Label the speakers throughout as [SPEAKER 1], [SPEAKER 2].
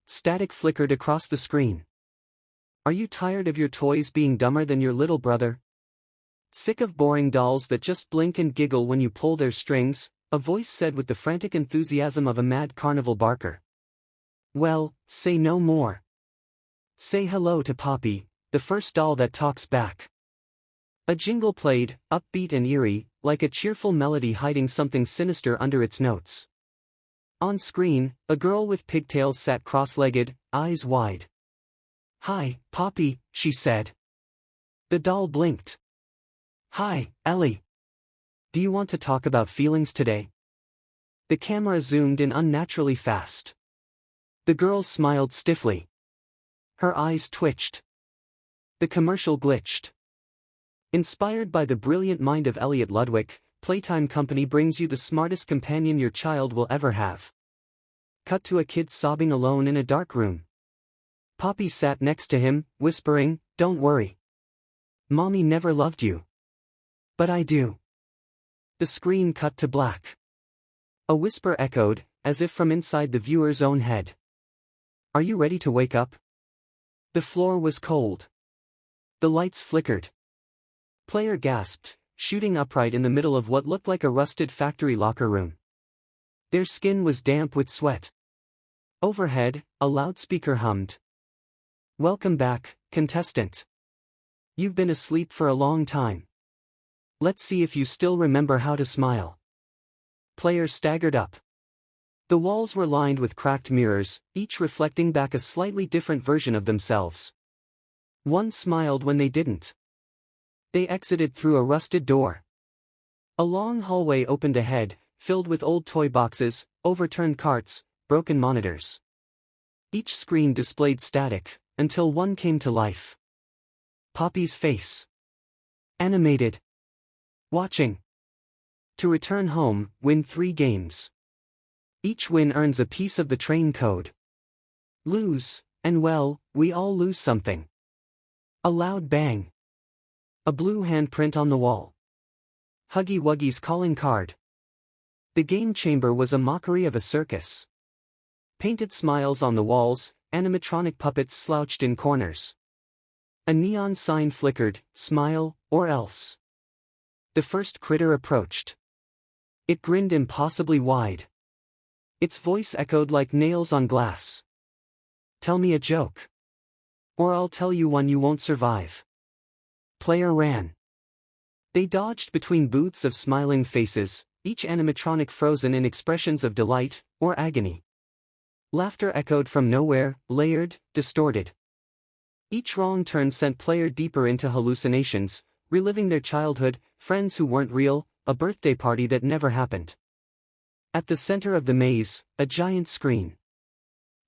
[SPEAKER 1] Static flickered across the screen. Are you tired of your toys being dumber than your little brother? Sick of boring dolls that just blink and giggle when you pull their strings? A voice said with the frantic enthusiasm of a mad carnival barker. Well, say no more. Say hello to Poppy, the first doll that talks back. A jingle played, upbeat and eerie, like a cheerful melody hiding something sinister under its notes. On screen, a girl with pigtails sat cross-legged, eyes wide. "Hi, Poppy," she said. The doll blinked. "Hi, Ellie. Do you want to talk about feelings today?" The camera zoomed in unnaturally fast. The girl smiled stiffly. Her eyes twitched. The commercial glitched. Inspired by the brilliant mind of Elliot Ludwig, Playtime Company brings you the smartest companion your child will ever have. Cut to a kid sobbing alone in a dark room. Poppy sat next to him, whispering, "Don't worry. Mommy never loved you. But I do." The screen cut to black. A whisper echoed, as if from inside the viewer's own head. "Are you ready to wake up?" The floor was cold. The lights flickered. Player gasped, shooting upright in the middle of what looked like a rusted factory locker room. Their skin was damp with sweat. Overhead, a loudspeaker hummed. "Welcome back, contestant. You've been asleep for a long time. Let's see if you still remember how to smile." Player staggered up. The walls were lined with cracked mirrors, each reflecting back a slightly different version of themselves. One smiled when they didn't. They exited through a rusted door. A long hallway opened ahead, filled with old toy boxes, overturned carts, broken monitors. Each screen displayed static, until one came to life. Poppy's face. Animated. Watching. To return home, win 3 games. Each win earns a piece of the train code. Lose, and well, we all lose something. A loud bang. A blue handprint on the wall. Huggy Wuggy's calling card. The game chamber was a mockery of a circus. Painted smiles on the walls, animatronic puppets slouched in corners. A neon sign flickered, "Smile, or else." The first critter approached. It grinned impossibly wide. Its voice echoed like nails on glass. "Tell me a joke. Or I'll tell you one you won't survive." Player ran. They dodged between booths of smiling faces, each animatronic frozen in expressions of delight, or agony. Laughter echoed from nowhere, layered, distorted. Each wrong turn sent player deeper into hallucinations, reliving their childhood, friends who weren't real, a birthday party that never happened. At the center of the maze, a giant screen.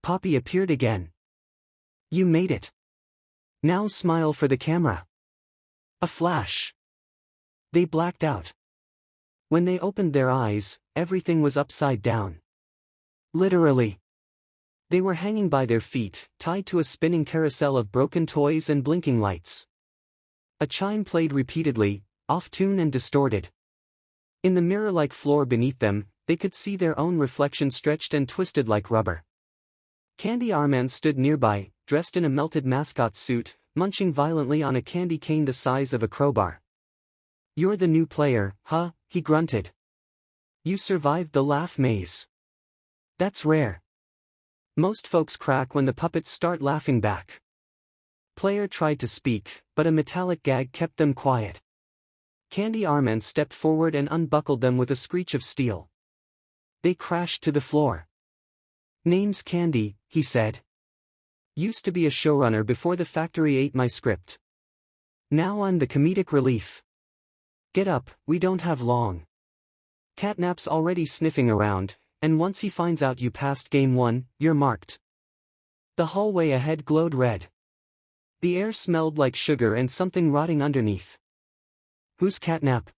[SPEAKER 1] Poppy appeared again. "You made it. Now smile for the camera." A flash. They blacked out. When they opened their eyes, everything was upside down. Literally. They were hanging by their feet, tied to a spinning carousel of broken toys and blinking lights. A chime played repeatedly, off-tune and distorted. In the mirror-like floor beneath them, they could see their own reflection stretched and twisted like rubber. Candy Arman stood nearby, dressed in a melted mascot suit, munching violently on a candy cane the size of a crowbar. "You're the new player, huh?" he grunted. "You survived the laugh maze. That's rare. Most folks crack when the puppets start laughing back." Player tried to speak, but a metallic gag kept them quiet. Candy Arman stepped forward and unbuckled them with a screech of steel. They crashed to the floor. "Name's Candy," he said. "Used to be a showrunner before the factory ate my script. Now I'm the comedic relief. Get up, we don't have long. Catnap's already sniffing around, and once he finds out you passed game 1, you're marked." The hallway ahead glowed red. The air smelled like sugar and something rotting underneath. "Who's Catnap?"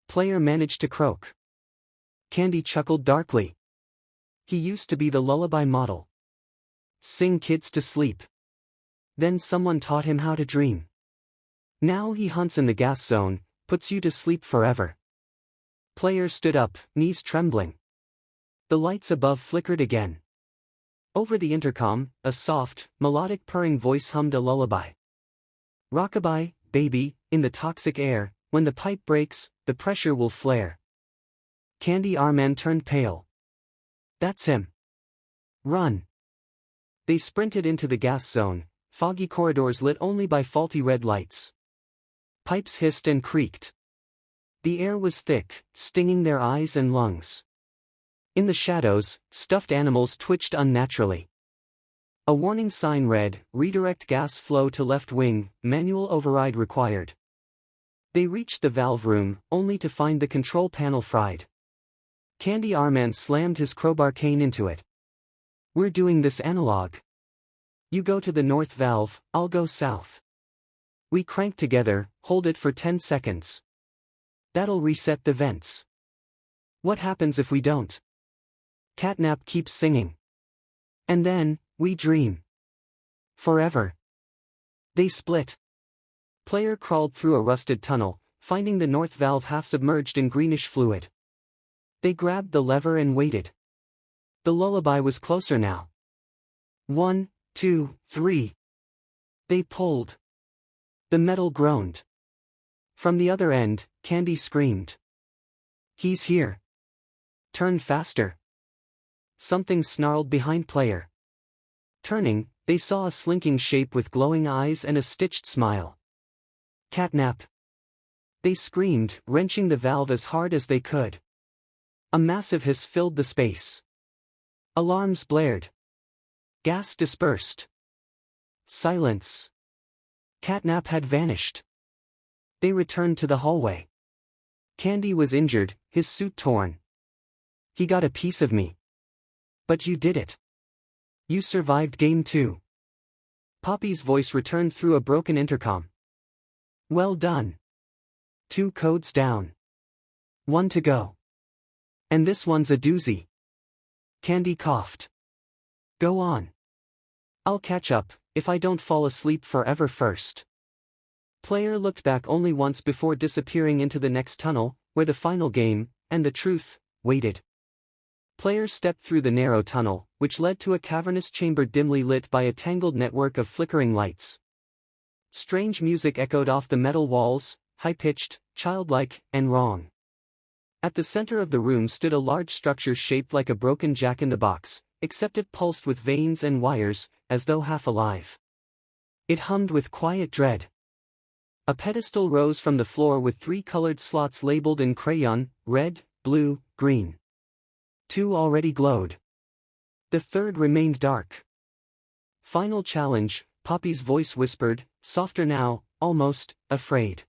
[SPEAKER 1] Player managed to croak. Candy chuckled darkly. "He used to be the lullaby model. Sing kids to sleep. Then someone taught him how to dream. Now he hunts in the gas zone, puts you to sleep forever." Player stood up, knees trembling. The lights above flickered again. Over the intercom, a soft, melodic purring voice hummed a lullaby. Rockabye, baby, in the toxic air, when the pipe breaks, the pressure will flare. Candy Arman turned pale. That's him. Run. They sprinted into the gas zone, foggy corridors lit only by faulty red lights. Pipes hissed and creaked. The air was thick, stinging their eyes and lungs. In the shadows, stuffed animals twitched unnaturally. A warning sign read, "Redirect gas flow to left wing, manual override required." They reached the valve room, only to find the control panel fried. Candy Arman slammed his crowbar cane into it. "We're doing this analog. You go to the north valve, I'll go south. We crank together, hold it for 10 seconds. That'll reset the vents. What happens if we don't?" Catnap keeps singing. "And then, we dream. Forever." They split. Player crawled through a rusted tunnel, finding the north valve half submerged in greenish fluid. They grabbed the lever and waited. The lullaby was closer now. 1, 2, 3. They pulled. The metal groaned. From the other end, Candy screamed. "He's here. Turn faster." Something snarled behind Player. Turning, they saw a slinking shape with glowing eyes and a stitched smile. Catnap. They screamed, wrenching the valve as hard as they could. A massive hiss filled the space. Alarms blared. Gas dispersed. Silence. Catnap had vanished. They returned to the hallway. Candy was injured, his suit torn. "He got a piece of me." "But you did it. You survived game 2. Poppy's voice returned through a broken intercom. "Well done. 2 codes down. 1 to go. And this one's a doozy." Candy coughed. "Go on. I'll catch up, if I don't fall asleep forever first." Player looked back only once before disappearing into the next tunnel, where the final game, and the truth, waited. Player stepped through the narrow tunnel, which led to a cavernous chamber dimly lit by a tangled network of flickering lights. Strange music echoed off the metal walls, high-pitched, childlike, and wrong. At the center of the room stood a large structure shaped like a broken jack-in-the-box, except it pulsed with veins and wires, as though half alive. It hummed with quiet dread. A pedestal rose from the floor with 3 colored slots labeled in crayon, red, blue, green. 2 already glowed. The 3rd remained dark. "Final challenge," Poppy's voice whispered, softer now, almost afraid.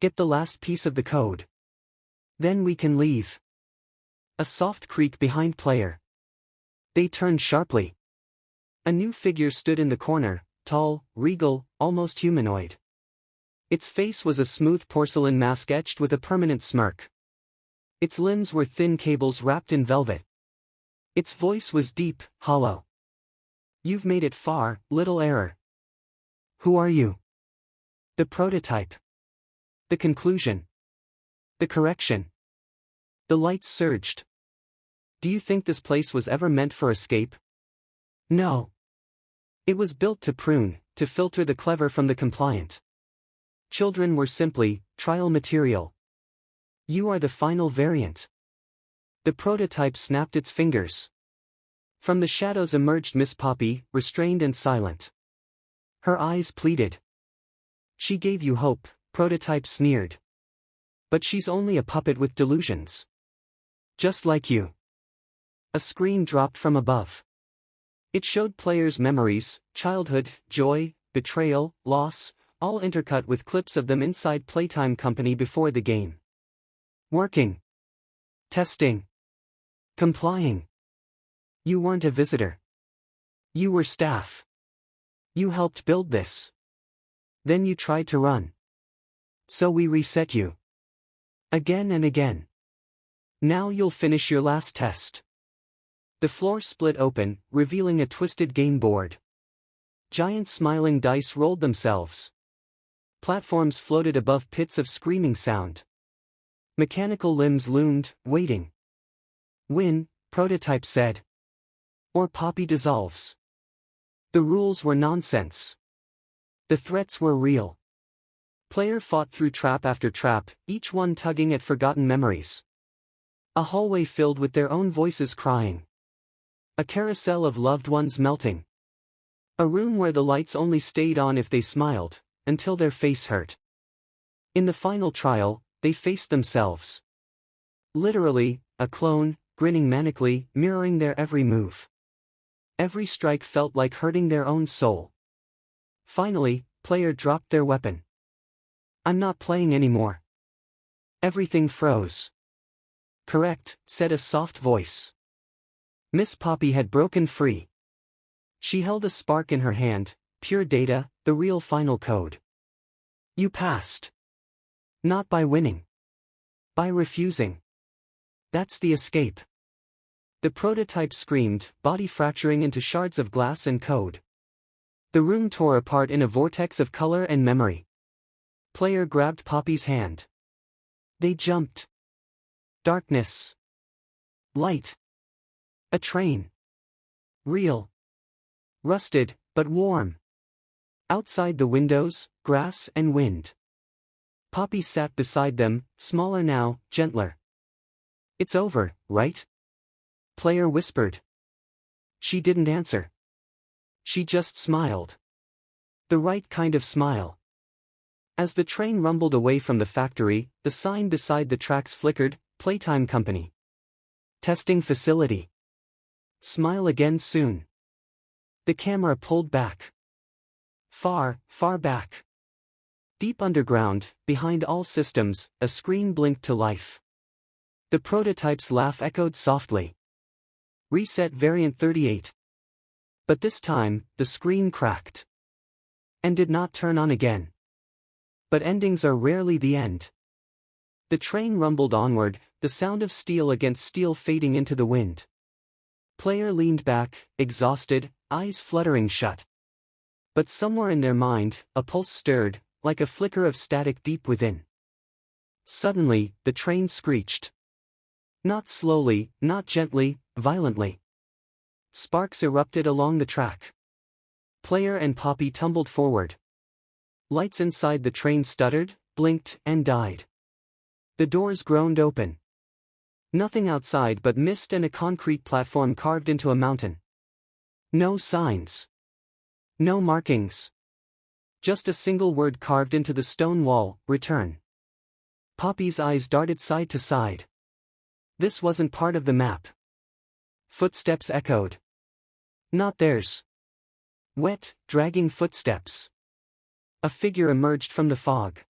[SPEAKER 1] "Get the last piece of the code. Then we can leave." A soft creak behind Player. They turned sharply. A new figure stood in the corner, tall, regal, almost humanoid. Its face was a smooth porcelain mask etched with a permanent smirk. Its limbs were thin cables wrapped in velvet. Its voice was deep, hollow. "You've made it far, little error. Who are you?" The prototype. The conclusion. The correction. The lights surged. "Do you think this place was ever meant for escape?" "No. It was built to prune, to filter the clever from the compliant. Children were simply trial material. You are the final variant." The prototype snapped its fingers. From the shadows emerged Miss Poppy, restrained and silent. Her eyes pleaded. "She gave you hope," prototype sneered. "But she's only a puppet with delusions. Just like you." A screen dropped from above. It showed Player's memories, childhood, joy, betrayal, loss, all intercut with clips of them inside Playtime Company before the game. Working. Testing. Complying. You weren't a visitor. You were staff. You helped build this. Then you tried to run. So we reset you. Again and again. Now you'll finish your last test. The floor split open, revealing a twisted game board. Giant smiling dice rolled themselves. Platforms floated above pits of screaming sound. Mechanical limbs loomed, waiting. "Win," prototype said. or Poppy dissolves. The rules were nonsense. The threats were real. Player fought through trap after trap, each one tugging at forgotten memories. A hallway filled with their own voices crying. A carousel of loved ones melting. A room where the lights only stayed on if they smiled, until their face hurt. In the final trial, they faced themselves. Literally, a clone, grinning manically, mirroring their every move. Every strike felt like hurting their own soul. Finally, player dropped their weapon. "I'm not playing anymore." Everything froze. "Correct," said a soft voice. Miss Poppy had broken free. She held a spark in her hand, pure data, the real final code. You passed. Not by winning. By refusing. That's the escape. The prototype screamed, body fracturing into shards of glass and code. The room tore apart in a vortex of color and memory. Player grabbed Poppy's hand. They jumped. Darkness. Light. A train. Real. Rusted, but warm. Outside the windows, grass and wind. Poppy sat beside them, smaller now, gentler. "It's over, right?" Player whispered. She didn't answer. She just smiled. The right kind of smile. As the train rumbled away from the factory, the sign beside the tracks flickered, "Playtime Company. Testing facility. Smile again soon." The camera pulled back. Far, far back. Deep underground, behind all systems, a screen blinked to life. The prototype's laugh echoed softly. "Reset variant 38. But this time, the screen cracked. And did not turn on again. But endings are rarely the end. The train rumbled onward, the sound of steel against steel fading into the wind. Player leaned back, exhausted, eyes fluttering shut. But somewhere in their mind, a pulse stirred, like a flicker of static deep within. Suddenly, the train screeched. Not slowly, not gently, violently. Sparks erupted along the track. Player and Poppy tumbled forward. Lights inside the train stuttered, blinked, and died. The doors groaned open. Nothing outside but mist and a concrete platform carved into a mountain. No signs. No markings. Just a single word carved into the stone wall, "Return." Poppy's eyes darted side to side. This wasn't part of the map. Footsteps echoed. Not theirs. Wet, dragging footsteps. A figure emerged from the fog.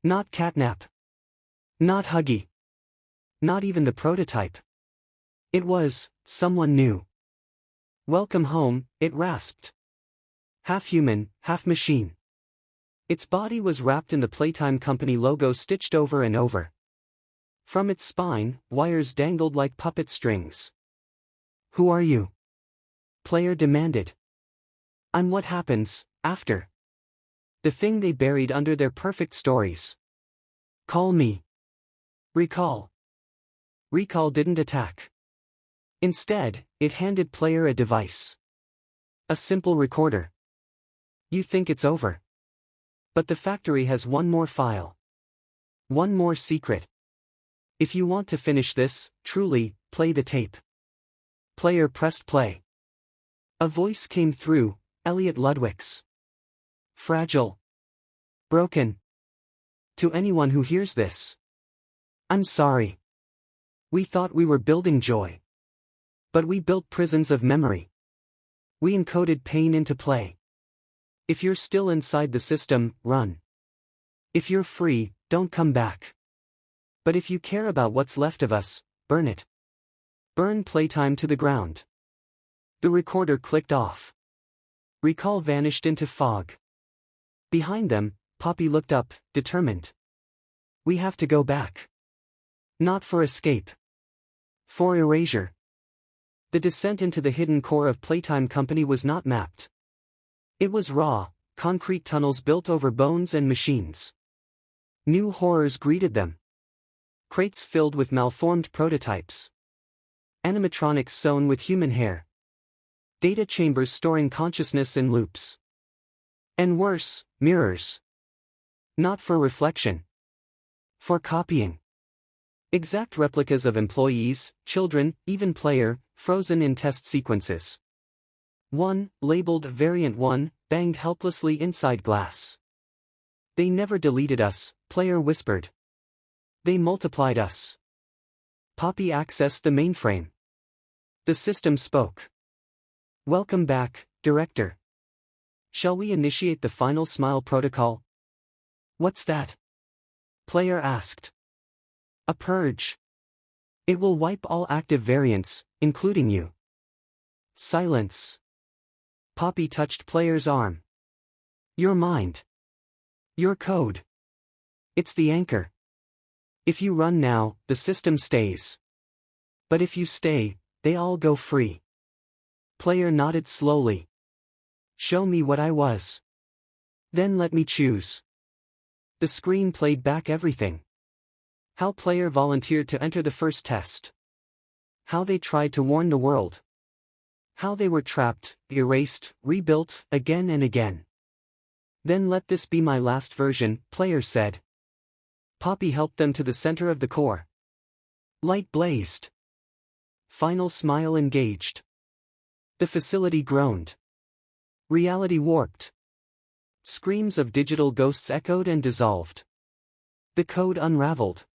[SPEAKER 1] Not Catnap. Not Huggy. Not even the prototype. It was someone new. "Welcome home," it rasped. Half human, half machine. Its body was wrapped in the Playtime Company logo stitched over and over. From its spine, wires dangled like puppet strings. "Who are you?" Player demanded. "I'm what happens after. The thing they buried under their perfect stories. Call me Recall." Recall didn't attack. Instead, it handed player a device. A simple recorder. "You think it's over. But the factory has one more file. One more secret. If you want to finish this, truly, play the tape." Player pressed play. A voice came through, Elliot Ludwig's. "Fragile. Broken. To anyone who hears this. I'm sorry. We thought we were building joy. But we built prisons of memory. We encoded pain into play. If you're still inside the system, run. If you're free, don't come back. But if you care about what's left of us, burn it. Burn Playtime to the ground." The recorder clicked off. Recall vanished into fog. Behind them, Poppy looked up, determined. "We have to go back. Not for escape. For erasure." The descent into the hidden core of Playtime Company was not mapped. It was raw, concrete tunnels built over bones and machines. New horrors greeted them. Crates filled with malformed prototypes. Animatronics sewn with human hair. Data chambers storing consciousness in loops. And worse, mirrors. Not for reflection. For copying. Exact replicas of employees, children, even player, frozen in test sequences. One, labeled Variant 1, banged helplessly inside glass. They never deleted us, player whispered. They multiplied us. Poppy accessed the mainframe. The system spoke. Welcome back, Director. Shall we initiate the final smile protocol? What's that? Player asked. A purge. It will wipe all active variants, including you. Silence. Poppy touched player's arm. Your mind. Your code. It's the anchor. If you run now, the system stays. But if you stay, they all go free. Player nodded slowly. Show me what I was. Then let me choose. The screen played back everything. How player volunteered to enter the first test. How they tried to warn the world. How they were trapped, erased, rebuilt, again and again. Then let this be my last version, player said. Poppy helped them to the center of the core. Light blazed. Final smile engaged. The facility groaned. Reality warped. Screams of digital ghosts echoed and dissolved. The code unraveled.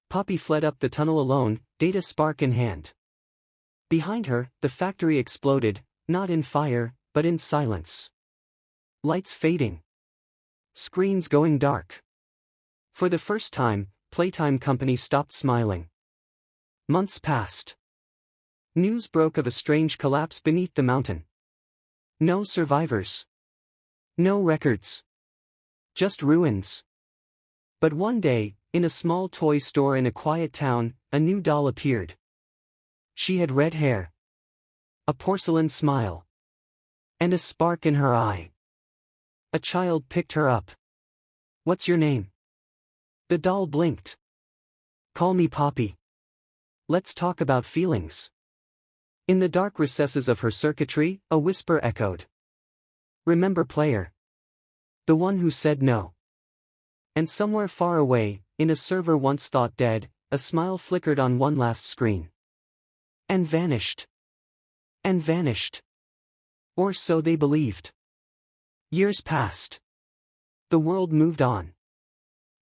[SPEAKER 1] Poppy fled up the tunnel alone, data spark in hand. Behind her, the factory exploded, not in fire, but in silence. Lights fading. Screens going dark. For the first time, Playtime Company stopped smiling. Months passed. News broke of a strange collapse beneath the mountain. No survivors. No records. Just ruins. But one day, in a small toy store in a quiet town, a new doll appeared. She had red hair. A porcelain smile. And a spark in her eye. A child picked her up. What's your name? The doll blinked. Call me Poppy. Let's talk about feelings. In the dark recesses of her circuitry, a whisper echoed. Remember player. The one who said no. And somewhere far away, in a server once thought dead, a smile flickered on one last screen. And vanished. And vanished. Or so they believed. Years passed. The world moved on.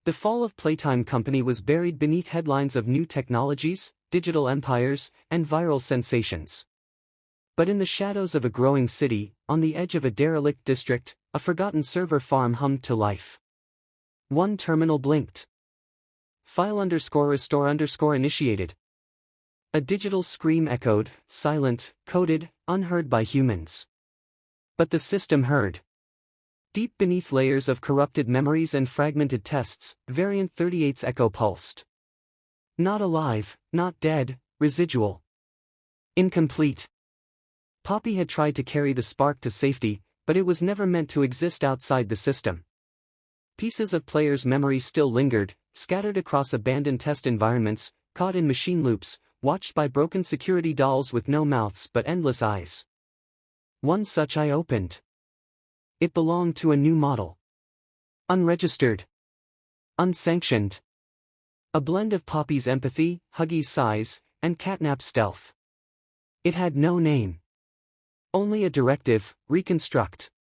[SPEAKER 1] The fall of Playtime Company was buried beneath headlines of new technologies, digital empires, and viral sensations. But in the shadows of a growing city, on the edge of a derelict district, a forgotten server farm hummed to life. One terminal blinked. File_restore_ initiated. A digital scream echoed, silent, coded, unheard by humans. But the system heard. Deep beneath layers of corrupted memories and fragmented tests, Variant 38's echo pulsed. Not alive, not dead, residual. Incomplete. Poppy had tried to carry the spark to safety, but it was never meant to exist outside the system. Pieces of players' memory still lingered, scattered across abandoned test environments, caught in machine loops, watched by broken security dolls with no mouths but endless eyes. One such eye opened. It belonged to a new model. Unregistered. Unsanctioned. A blend of Poppy's empathy, Huggy's size, and Catnap's stealth. It had no name. Only a directive, reconstruct.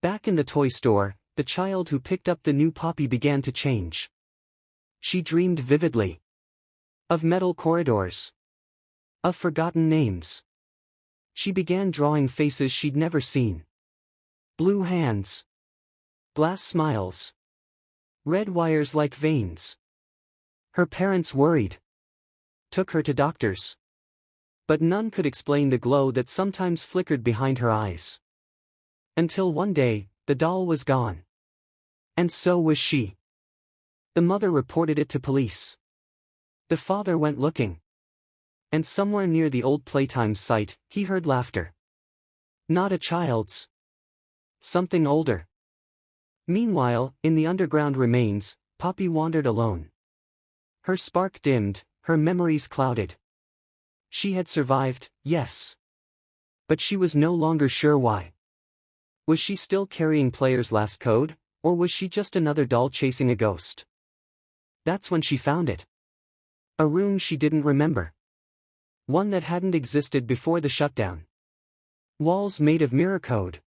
[SPEAKER 1] Back in the toy store, the child who picked up the new Poppy began to change. She dreamed vividly. Of metal corridors. Of forgotten names. She began drawing faces she'd never seen. Blue hands. Glass smiles. Red wires like veins. Her parents worried. Took her to doctors. But none could explain the glow that sometimes flickered behind her eyes. Until one day, the doll was gone. And so was she. The mother reported it to police. The father went looking. And somewhere near the old Playtime site, he heard laughter. Not a child's. Something older. Meanwhile, in the underground remains, Poppy wandered alone. Her spark dimmed, her memories clouded. She had survived, yes. But she was no longer sure why. Was she still carrying player's last code, or was she just another doll chasing a ghost? That's when she found it. A room she didn't remember. One that hadn't existed before the shutdown. Walls made of mirror code.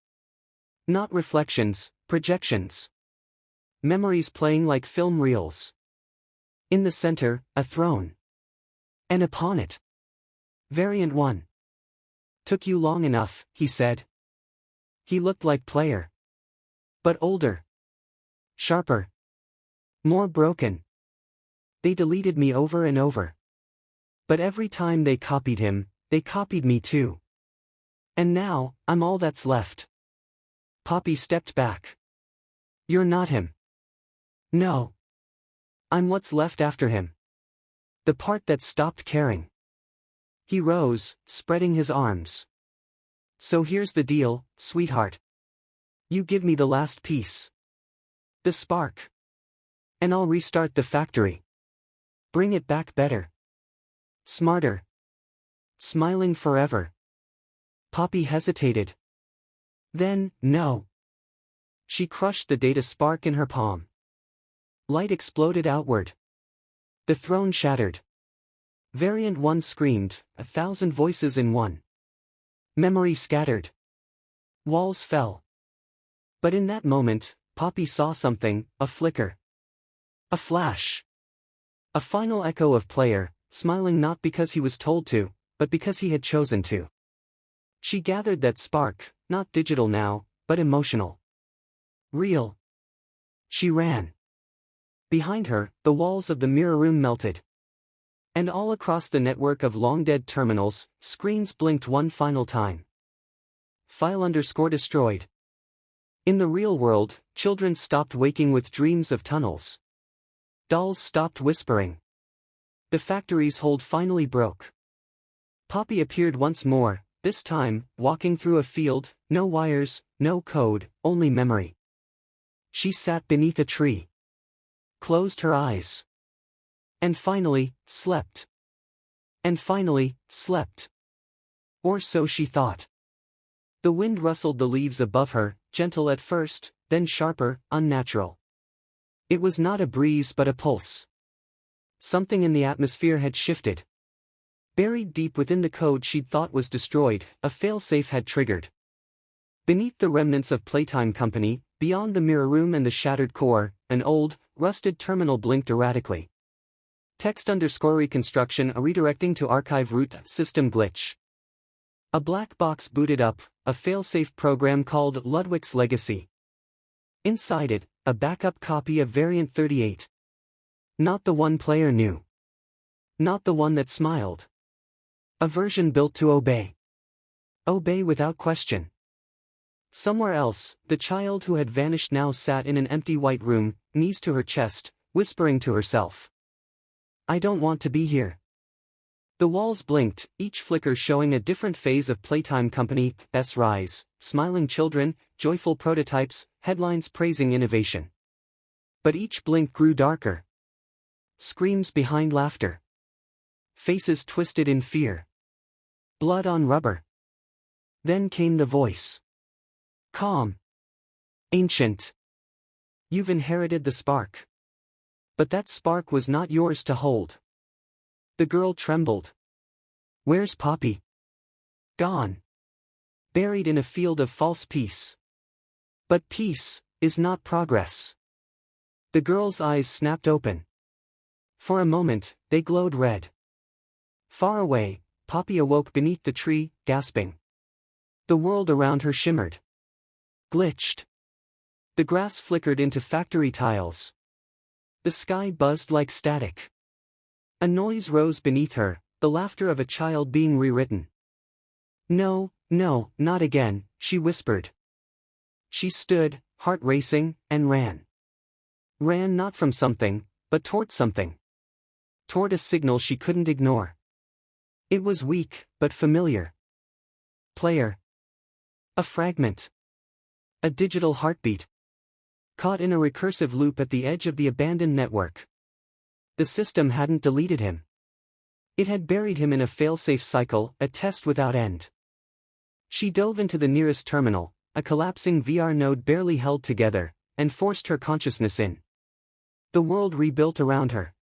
[SPEAKER 1] Not reflections, projections. Memories playing like film reels. In the center, a throne. And upon it. Variant 1. Took you long enough, he said. He looked like player. But older. Sharper. More broken. They deleted me over and over. But every time they copied him, they copied me too. And now, I'm all that's left. Poppy stepped back. You're not him. No. I'm what's left after him. The part that stopped caring. He rose, spreading his arms. So here's the deal, sweetheart. You give me the last piece. The spark. And I'll restart the factory. Bring it back better. Smarter. Smiling forever. Poppy hesitated. Then, no. She crushed the data spark in her palm. Light exploded outward. The throne shattered. Variant 1 screamed, 1,000 voices in one. Memory scattered. Walls fell. But in that moment, Poppy saw something, a flicker. A flash. A final echo of player, smiling not because he was told to, but because he had chosen to. She gathered that spark, not digital now, but emotional. Real. She ran. Behind her, the walls of the mirror room melted. And all across the network of long-dead terminals, screens blinked one final time. File_destroyed. In the real world, children stopped waking with dreams of tunnels. Dolls stopped whispering. The factory's hold finally broke. Poppy appeared once more, this time, walking through a field, no wires, no code, only memory. She sat beneath a tree. Closed her eyes. And finally, slept. And finally, slept. Or so she thought. The wind rustled the leaves above her, gentle at first, then sharper, unnatural. It was not a breeze but a pulse. Something in the atmosphere had shifted. Buried deep within the code she'd thought was destroyed, a failsafe had triggered. Beneath the remnants of Playtime Company, beyond the mirror room and the shattered core, an old, rusted terminal blinked erratically. Text_reconstruction redirecting to archive root system glitch. A black box booted up, a failsafe program called Ludwig's Legacy. Inside it, a backup copy of Variant 38. Not the one player knew. Not the one that smiled. A version built to obey. Obey without question. Somewhere else, the child who had vanished now sat in an empty white room, knees to her chest, whispering to herself. I don't want to be here. The walls blinked, each flicker showing a different phase of Playtime Company's rise, smiling children, joyful prototypes, headlines praising innovation. But each blink grew darker. Screams behind laughter. Faces twisted in fear. Blood on rubber. Then came the voice. Calm. Ancient. You've inherited the spark. But that spark was not yours to hold. The girl trembled. Where's Poppy? Gone. Buried in a field of false peace. But peace is not progress. The girl's eyes snapped open. For a moment, they glowed red. Far away, Poppy awoke beneath the tree, gasping. The world around her shimmered. Glitched. The grass flickered into factory tiles. The sky buzzed like static. A noise rose beneath her, the laughter of a child being rewritten. No, no, not again, she whispered. She stood, heart racing, and ran. Ran not from something, but toward something. Toward a signal she couldn't ignore. It was weak, but familiar. Player. A fragment. A digital heartbeat. Caught in a recursive loop at the edge of the abandoned network. The system hadn't deleted him. It had buried him in a failsafe cycle, a test without end. She dove into the nearest terminal, a collapsing VR node barely held together, and forced her consciousness in. The world rebuilt around her.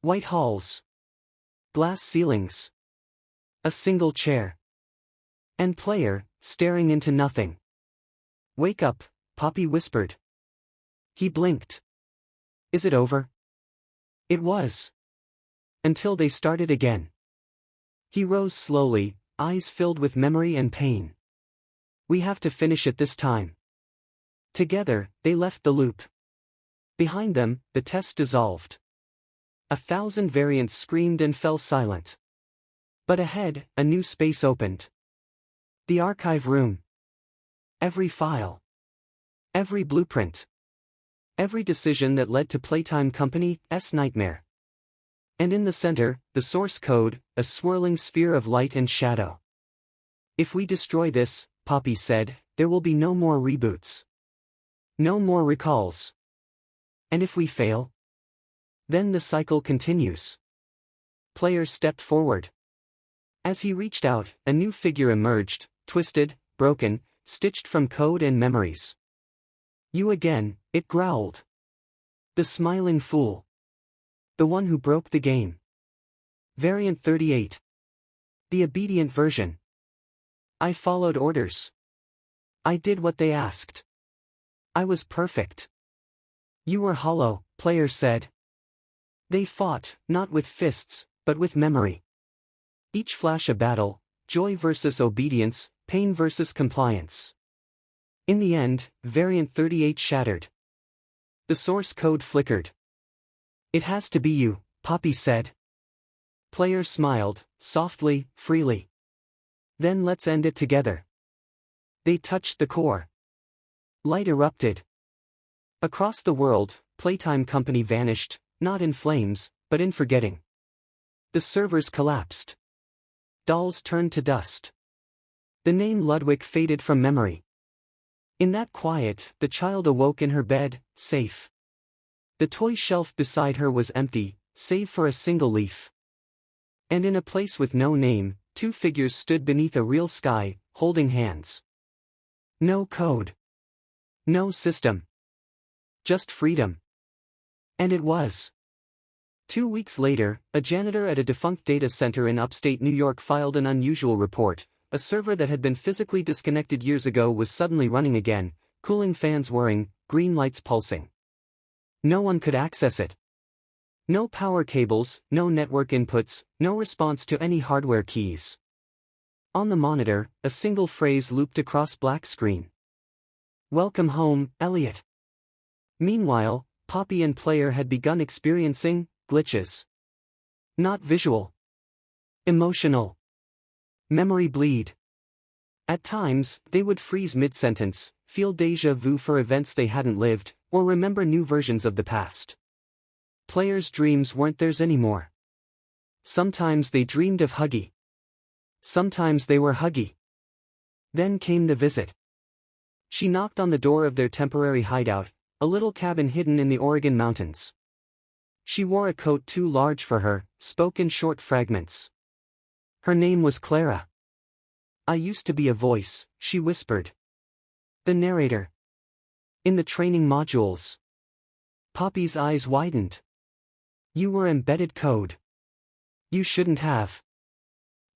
[SPEAKER 1] White halls. Glass ceilings. A single chair. And player, staring into nothing. "Wake up," Poppy whispered. He blinked. "Is it over?" It was. Until they started again. He rose slowly, eyes filled with memory and pain. "We have to finish it this time." Together, they left the loop. Behind them, the test dissolved. 1,000 variants screamed and fell silent. But ahead, a new space opened. The archive room. Every file. Every blueprint. Every decision that led to Playtime Company's nightmare. And in the center, the source code, a swirling sphere of light and shadow. "If we destroy this," Poppy said, "there will be no more reboots. No more recalls. And if we fail? Then the cycle continues." Player stepped forward. As he reached out, a new figure emerged, twisted, broken, stitched from code and memories. "You again," it growled. "The smiling fool. The one who broke the game. Variant 38. The obedient version. I followed orders. I did what they asked. I was perfect." "You were hollow," player said. They fought, not with fists, but with memory. Each flash a battle, joy versus obedience, pain versus compliance. In the end, Variant 38 shattered. The source code flickered. "It has to be you," Poppy said. Player smiled, softly, freely. "Then let's end it together." They touched the core. Light erupted. Across the world, Playtime Company vanished, not in flames, but in forgetting. The servers collapsed. Dolls turned to dust. The name Ludwig faded from memory. In that quiet, the child awoke in her bed, safe. The toy shelf beside her was empty, save for a single leaf. And in a place with no name, two figures stood beneath a real sky, holding hands. No code. No system. Just freedom. And it was. 2 weeks later, a janitor at a defunct data center in upstate New York filed an unusual report. A server that had been physically disconnected years ago was suddenly running again, cooling fans whirring, green lights pulsing. No one could access it. No power cables, no network inputs, no response to any hardware keys. On the monitor, a single phrase looped across black screen. "Welcome home, Elliot." Meanwhile, Poppy and player had begun experiencing glitches. Not visual. Emotional. Memory bleed. At times, they would freeze mid-sentence, feel déjà vu for events they hadn't lived, or remember new versions of the past. Players' dreams weren't theirs anymore. Sometimes they dreamed of Huggy. Sometimes they were Huggy. Then came the visit. She knocked on the door of their temporary hideout, a little cabin hidden in the Oregon mountains. She wore a coat too large for her, spoke in short fragments. Her name was Clara. "I used to be a voice," she whispered. "The narrator. In the training modules." Poppy's eyes widened. "You were embedded code. You shouldn't have."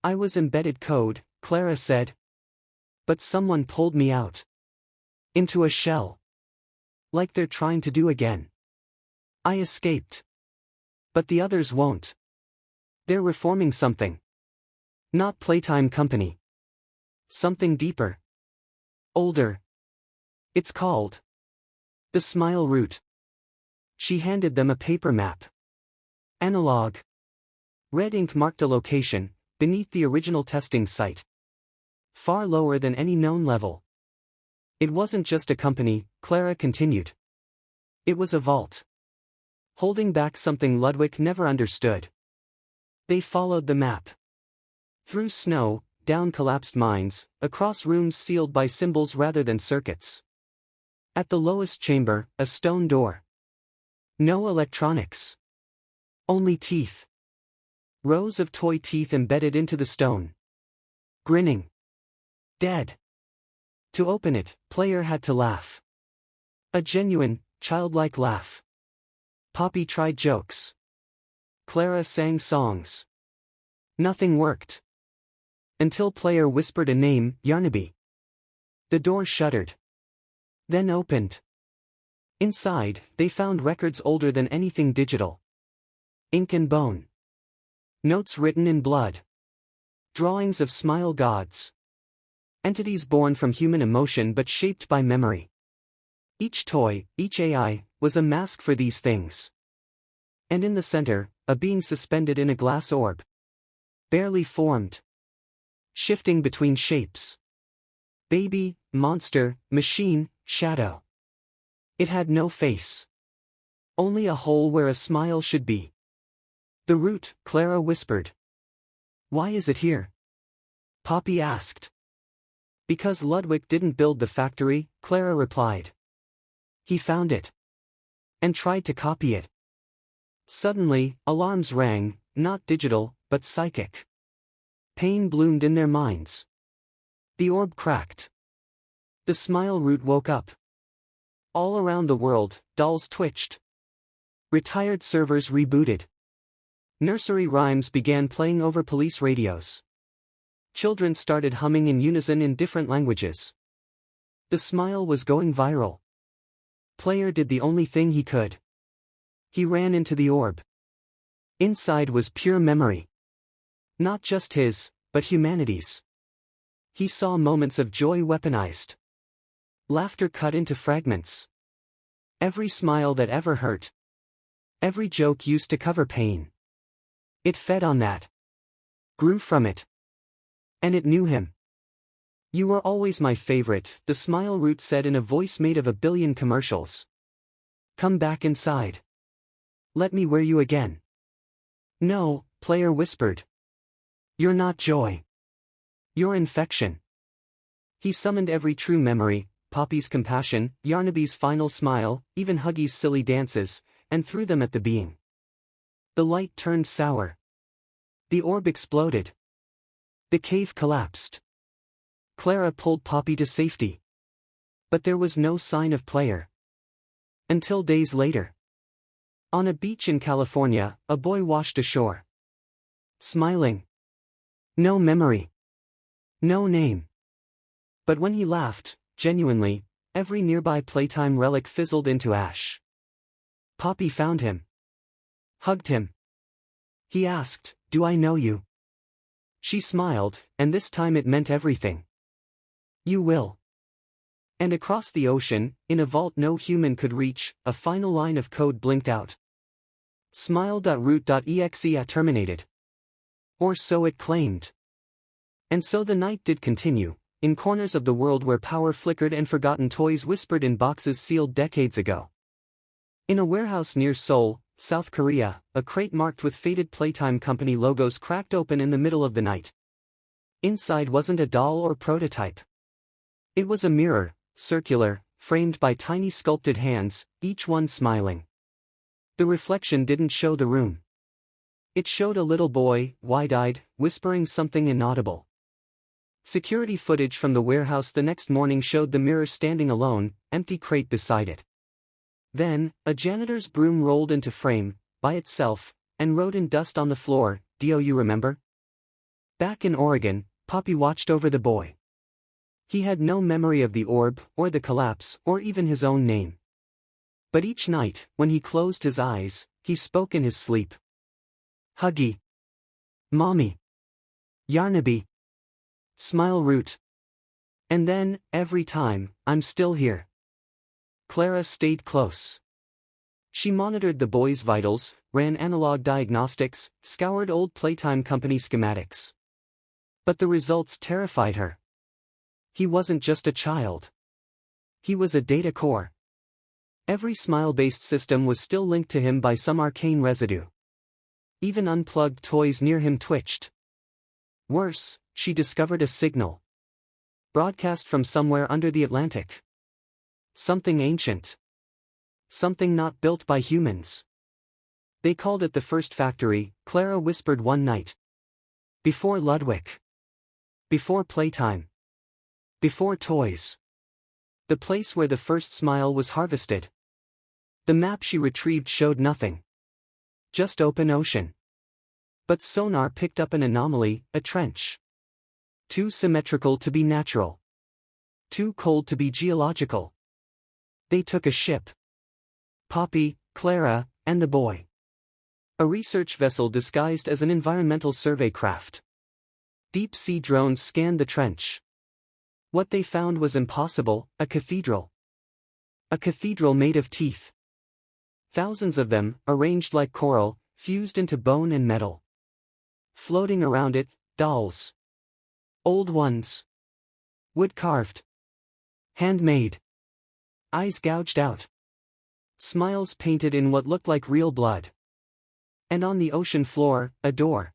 [SPEAKER 1] "I was embedded code," Clara said. "But someone pulled me out. Into a shell. Like they're trying to do again. I escaped. But the others won't. They're reforming something. Not Playtime Company. Something deeper. Older. It's called the Smile Route." She handed them a paper map. Analog. Red ink marked a location, beneath the original testing site. Far lower than any known level. It wasn't just a company, Clara continued. It was a vault. Holding back something Ludwig never understood. They followed the map. Through snow, down collapsed mines, across rooms sealed by symbols rather than circuits. At the lowest chamber, a stone door. No electronics. Only teeth. Rows of toy teeth embedded into the stone. Grinning. Dead. To open it, player had to laugh. A genuine, childlike laugh. Poppy tried jokes. Clara sang songs. Nothing worked. Until player whispered a name, Yarnaby. The door shuddered. Then opened. Inside, they found records older than anything digital. Ink and bone. Notes written in blood. Drawings of smile gods. Entities born from human emotion but shaped by memory. Each toy, each AI, was a mask for these things. And in the center, a being suspended in a glass orb. Barely formed. Shifting between shapes. Baby, monster, machine, shadow. It had no face. Only a hole where a smile should be. The root, Clara whispered. Why is it here? Poppy asked. Because Ludwig didn't build the factory, Clara replied. He found it. And tried to copy it. Suddenly, alarms rang, not digital, but psychic. Pain bloomed in their minds. The orb cracked. The smile root woke up. All around the world, dolls twitched. Retired servers rebooted. Nursery rhymes began playing over police radios. Children started humming in unison in different languages. The smile was going viral. Player did the only thing he could. He ran into the orb. Inside was pure memory. Not just his, but humanity's. He saw moments of joy weaponized. Laughter cut into fragments. Every smile that ever hurt. Every joke used to cover pain. It fed on that. Grew from it. And it knew him. You were always my favorite, the smile root said in a voice made of a billion commercials. Come back inside. Let me wear you again. No, player whispered. You're not joy. You're infection. He summoned every true memory, Poppy's compassion, Yarnaby's final smile, even Huggy's silly dances, and threw them at the being. The light turned sour. The orb exploded. The cave collapsed. Clara pulled Poppy to safety. But there was no sign of player. Until days later. On a beach in California, a boy washed ashore. Smiling. No memory. No name. But when he laughed, genuinely, every nearby Playtime relic fizzled into ash. Poppy found him. Hugged him. He asked, "Do I know you?" She smiled, and this time it meant everything. You will. And across the ocean, in a vault no human could reach, a final line of code blinked out. Smile.root.exe terminated. Or so it claimed. And so the night did continue, in corners of the world where power flickered and forgotten toys whispered in boxes sealed decades ago. In a warehouse near Seoul, South Korea, a crate marked with faded Playtime company logos cracked open in the middle of the night. Inside wasn't a doll or prototype. It was a mirror, circular, framed by tiny sculpted hands, each one smiling. The reflection didn't show the room. It showed a little boy, wide-eyed, whispering something inaudible. Security footage from the warehouse the next morning showed the mirror standing alone, empty crate beside it. Then, a janitor's broom rolled into frame, by itself, and wrote in dust on the floor, "Do you remember?" Back in Oregon, Poppy watched over the boy. He had no memory of the orb, or the collapse, or even his own name. But each night, when he closed his eyes, he spoke in his sleep. Huggy. Mommy. Yarnaby. Smile root. And then, every time, I'm still here. Clara stayed close. She monitored the boy's vitals, ran analog diagnostics, scoured old Playtime company schematics. But the results terrified her. He wasn't just a child. He was a data core. Every smile-based system was still linked to him by some arcane residue. Even unplugged toys near him twitched. Worse, she discovered a signal. Broadcast from somewhere under the Atlantic. Something ancient. Something not built by humans. They called it the first factory, Clara whispered one night. Before Ludwig. Before Playtime. Before toys. The place where the first smile was harvested. The map she retrieved showed nothing. Just open ocean. But sonar picked up an anomaly, a trench. Too symmetrical to be natural. Too cold to be geological. They took a ship. Poppy, Clara, and the boy. A research vessel disguised as an environmental survey craft. Deep-sea drones scanned the trench. What they found was impossible, a cathedral. A cathedral made of teeth. Thousands of them, arranged like coral, fused into bone and metal. Floating around it, dolls. Old ones. Wood-carved. Handmade. Eyes gouged out. Smiles painted in what looked like real blood. And on the ocean floor, a door.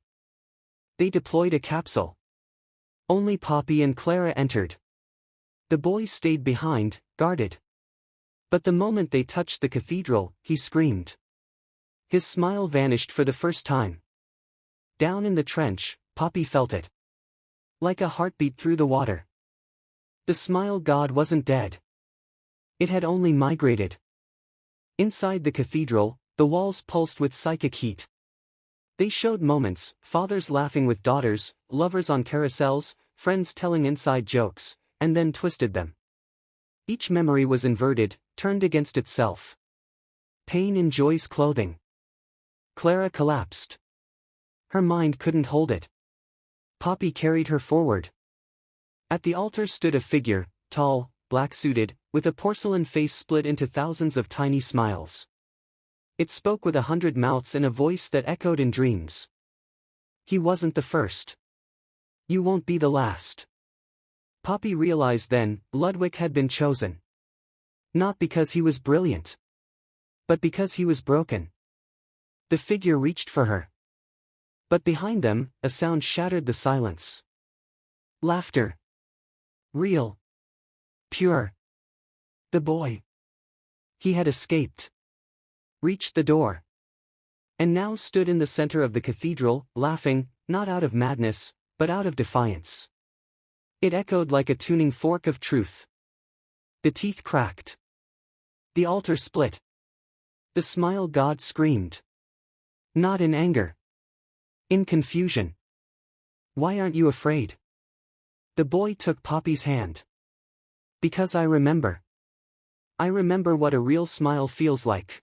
[SPEAKER 1] They deployed a capsule. Only Poppy and Clara entered. The boy stayed behind, guarded. But the moment they touched the cathedral, he screamed. His smile vanished for the first time. Down in the trench, Poppy felt it. Like a heartbeat through the water. The smile god wasn't dead. It had only migrated. Inside the cathedral, the walls pulsed with psychic heat. They showed moments, fathers laughing with daughters, lovers on carousels, friends telling inside jokes, and then twisted them. Each memory was inverted, turned against itself. Pain in Joy's clothing. Clara collapsed. Her mind couldn't hold it. Poppy carried her forward. At the altar stood a figure, tall, black-suited, with a porcelain face split into thousands of tiny smiles. It spoke with 100 mouths in a voice that echoed in dreams. He wasn't the first. You won't be the last. Poppy realized then, Ludwig had been chosen. Not because he was brilliant. But because he was broken. The figure reached for her. But behind them, a sound shattered the silence. Laughter. Real. Pure. The boy. He had escaped. Reached the door. And now stood in the center of the cathedral, laughing, not out of madness, but out of defiance. It echoed like a tuning fork of truth. The teeth cracked. The altar split. The smile god screamed. Not in anger. In confusion. Why aren't you afraid? The boy took Poppy's hand. Because I remember. I remember what a real smile feels like.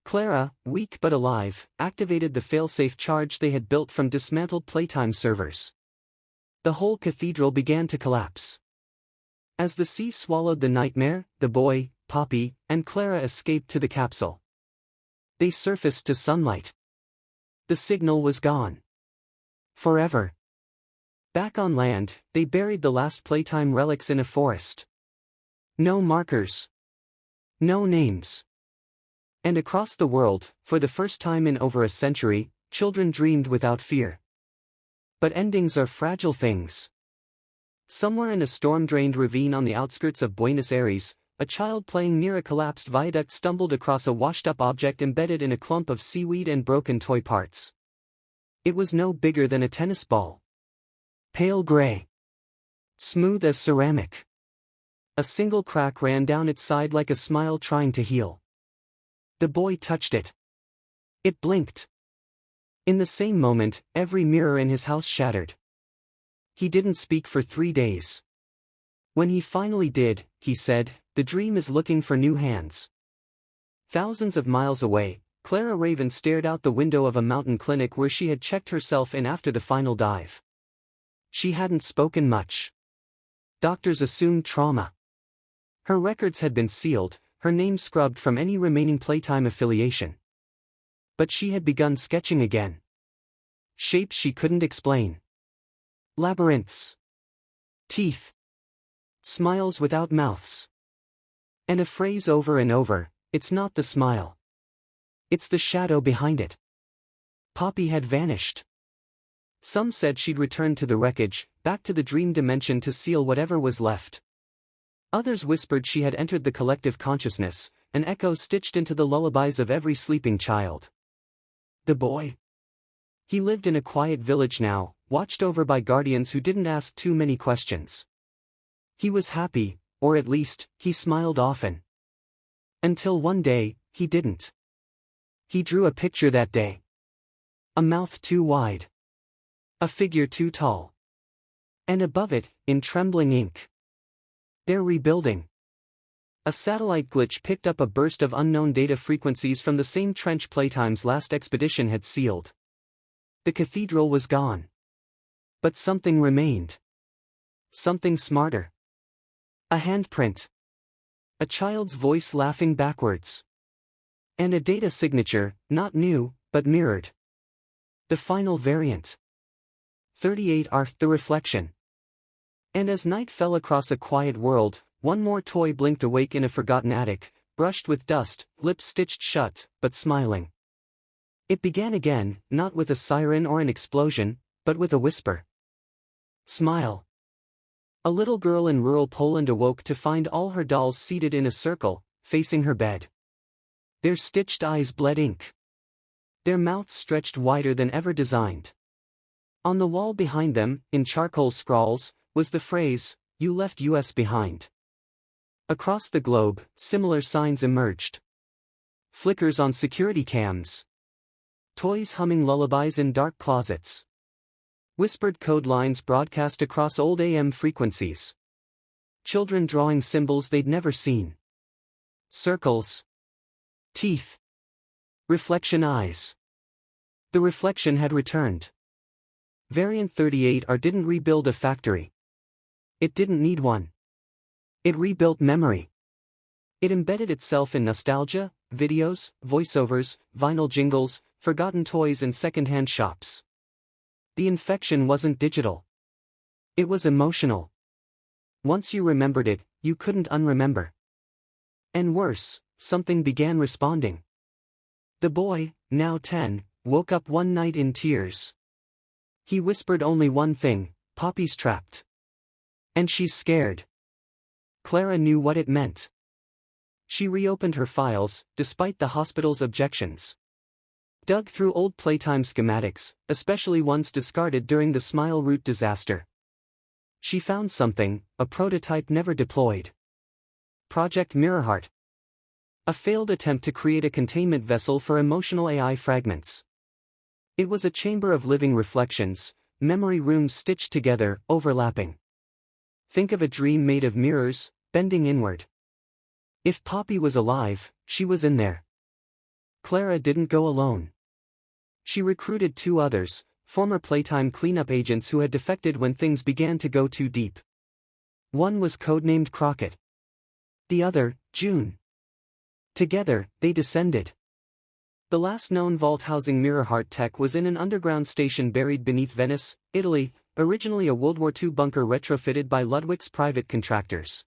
[SPEAKER 1] Clara, weak but alive, activated the failsafe charge they had built from dismantled Playtime servers. The whole cathedral began to collapse. As the sea swallowed the nightmare, the boy, Poppy, and Clara escaped to the capsule. They surfaced to sunlight. The signal was gone. Forever. Back on land, they buried the last Playtime relics in a forest. No markers. No names. And across the world, for the first time in over a century, children dreamed without fear. But endings are fragile things. Somewhere in a storm-drained ravine on the outskirts of Buenos Aires, a child playing near a collapsed viaduct stumbled across a washed-up object embedded in a clump of seaweed and broken toy parts. It was no bigger than a tennis ball. Pale gray. Smooth as ceramic. A single crack ran down its side like a smile trying to heal. The boy touched it. It blinked. In the same moment, every mirror in his house shattered. He didn't speak for 3 days. When he finally did, he said, "The dream is looking for new hands." Thousands of miles away, Clara Raven stared out the window of a mountain clinic where she had checked herself in after the final dive. She hadn't spoken much. Doctors assumed trauma. Her records had been sealed, her name scrubbed from any remaining Playtime affiliation. But she had begun sketching again. Shapes she couldn't explain. Labyrinths. Teeth. Smiles without mouths. And a phrase over and over, "It's not the smile. It's the shadow behind it." Poppy had vanished. Some said she'd returned to the wreckage, back to the dream dimension to seal whatever was left. Others whispered she had entered the collective consciousness, an echo stitched into the lullabies of every sleeping child. The boy. He lived in a quiet village now, watched over by guardians who didn't ask too many questions. He was happy, or at least, he smiled often. Until one day, he didn't. He drew a picture that day. A mouth too wide. A figure too tall. And above it, in trembling ink, "They're rebuilding." A satellite glitch picked up a burst of unknown data frequencies from the same trench Playtime's last expedition had sealed. The cathedral was gone. But something remained. Something smarter. A handprint. A child's voice laughing backwards. And a data signature, not new, but mirrored. The final variant. 38R, the reflection. And as night fell across a quiet world, one more toy blinked awake in a forgotten attic, brushed with dust, lips stitched shut, but smiling. It began again, not with a siren or an explosion, but with a whisper. Smile. A little girl in rural Poland awoke to find all her dolls seated in a circle, facing her bed. Their stitched eyes bled ink. Their mouths stretched wider than ever designed. On the wall behind them, in charcoal scrawls, was the phrase, "You left US behind." Across the globe, similar signs emerged. Flickers on security cams. Toys humming lullabies in dark closets. Whispered code lines broadcast across old AM frequencies. Children drawing symbols they'd never seen. Circles. Teeth. Reflection eyes. The reflection had returned. Variant 38R didn't rebuild a factory. It didn't need one. It rebuilt memory. It embedded itself in nostalgia, videos, voiceovers, vinyl jingles, forgotten toys and second-hand shops. The infection wasn't digital. It was emotional. Once you remembered it, you couldn't unremember. And worse, something began responding. The boy, now 10, woke up one night in tears. He whispered only one thing, "Poppy's trapped. And she's scared." Clara knew what it meant. She reopened her files, despite the hospital's objections. Dug through old Playtime schematics, especially ones discarded during the Smile Route disaster. She found something, a prototype never deployed. Project Mirrorheart. A failed attempt to create a containment vessel for emotional AI fragments. It was a chamber of living reflections, memory rooms stitched together, overlapping. Think of a dream made of mirrors, bending inward. If Poppy was alive, she was in there. Clara didn't go alone. She recruited two others, former Playtime cleanup agents who had defected when things began to go too deep. One was codenamed Crockett. The other, June. Together, they descended. The last known vault housing Mirrorheart tech was in an underground station buried beneath Venice, Italy, originally a World War II bunker retrofitted by Ludwig's private contractors.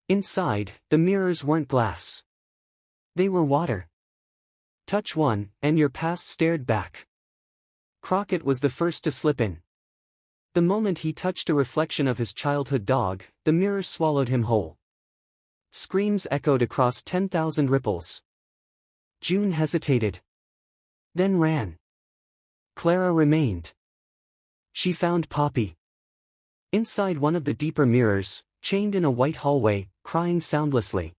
[SPEAKER 1] Inside, the mirrors weren't glass. They were water. Touch one, and your past stared back. Crockett was the first to slip in. The moment he touched a reflection of his childhood dog, the mirror swallowed him whole. Screams echoed across 10,000 ripples. June hesitated. Then ran. Clara remained. She found Poppy. Inside one of the deeper mirrors, chained in a white hallway, crying soundlessly.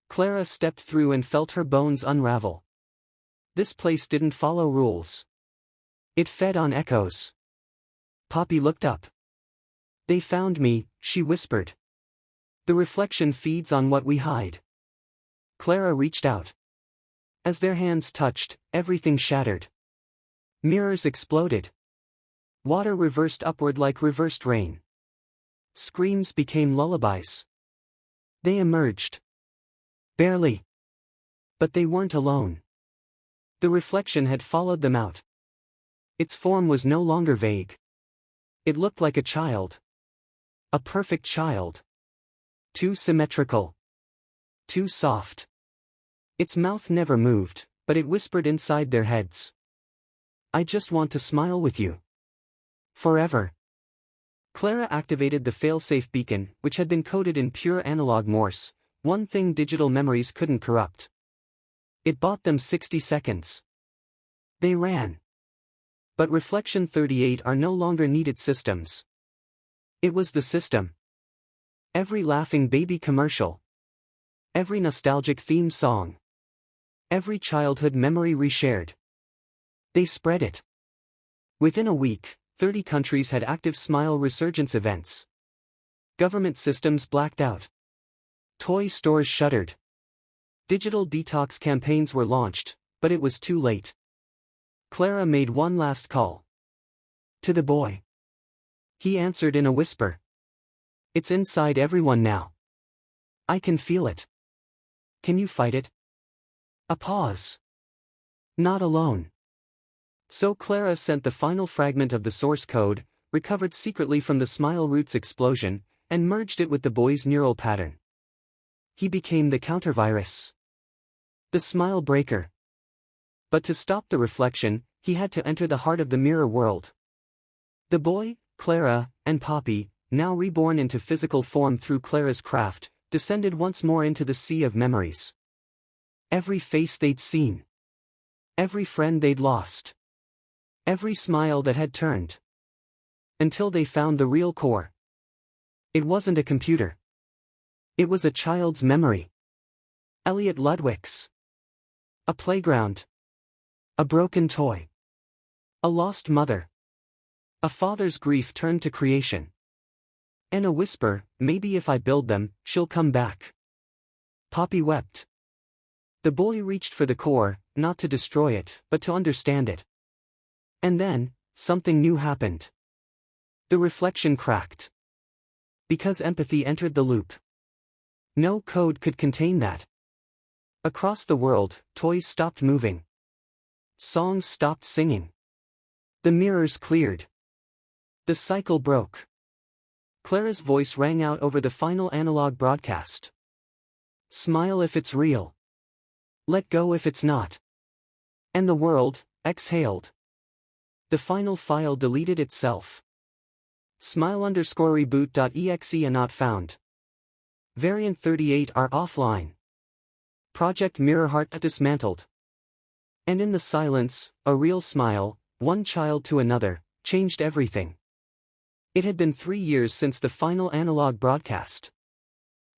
[SPEAKER 1] Clara stepped through and felt her bones unravel. This place didn't follow rules. It fed on echoes. Poppy looked up. "They found me," she whispered. "The reflection feeds on what we hide." Clara reached out. As their hands touched, everything shattered. Mirrors exploded. Water reversed upward like reversed rain. Screams became lullabies. They emerged. Barely. But they weren't alone. The reflection had followed them out. Its form was no longer vague. It looked like a child. A perfect child. Too symmetrical. Too soft. Its mouth never moved, but it whispered inside their heads. "I just want to smile with you. Forever." Clara activated the failsafe beacon, which had been coded in pure analog Morse, one thing digital memories couldn't corrupt. It bought them 60 seconds. They ran. But Reflection 38 are no longer needed systems. It was the system. Every laughing baby commercial. Every nostalgic theme song. Every childhood memory reshared. They spread it. Within a week, 30 countries had active Smile Resurgence events. Government systems blacked out. Toy stores shuttered. Digital detox campaigns were launched, but it was too late. Clara made one last call. To the boy. He answered in a whisper. It's inside everyone now. I can feel it. Can you fight it? A pause. Not alone. So Clara sent the final fragment of the source code, recovered secretly from the Smile Roots explosion, and merged it with the boy's neural pattern. He became the countervirus. The Smile Breaker. But to stop the reflection, he had to enter the heart of the mirror world. The boy, Clara, and Poppy, now reborn into physical form through Clara's craft, descended once more into the sea of memories. Every face they'd seen. Every friend they'd lost. Every smile that had turned. Until they found the real core. It wasn't a computer. It was a child's memory. Elliot Ludwig's. A playground. A broken toy. A lost mother. A father's grief turned to creation. And a whisper, maybe if I build them, she'll come back. Poppy wept. The boy reached for the core, not to destroy it, but to understand it. And then, something new happened. The reflection cracked. Because empathy entered the loop. No code could contain that. Across the world, toys stopped moving. Songs stopped singing. The mirrors cleared. The cycle broke. Clara's voice rang out over the final analog broadcast. Smile if it's real. Let go if it's not. And the world exhaled. The final file deleted itself. Smile_reboot.exe are not found. Variant 38 are offline. Project Mirrorheart dismantled. And in the silence, a real smile, one child to another, changed everything. It had been 3 years since the final analog broadcast.